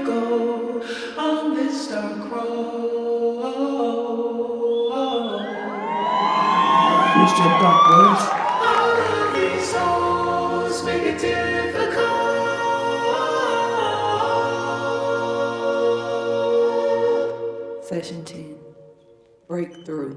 go on this dark road. Use your dark words. All of these souls make it difficult. Session 10. Breakthrough.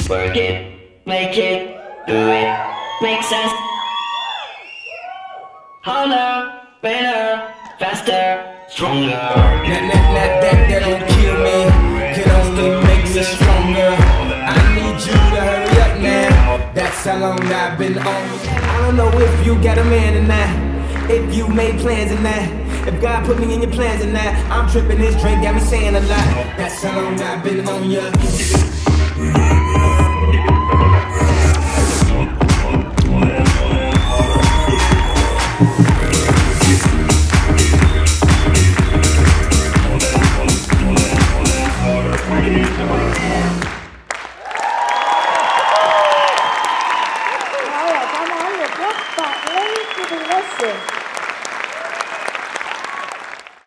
Work it, make it, do it, make sense. Harder, better, faster, stronger. That don't kill me, could only make me stronger. I need you to hurry up now, that's how long I've been on. I don't know if you got a man or not, if you made plans or not, if God put me in your plans or not. I'm tripping, this drink got me saying a lot, that's how long I've been on ya. Rồi, cảm ơn Nhật Quốc và lấy cái lesson.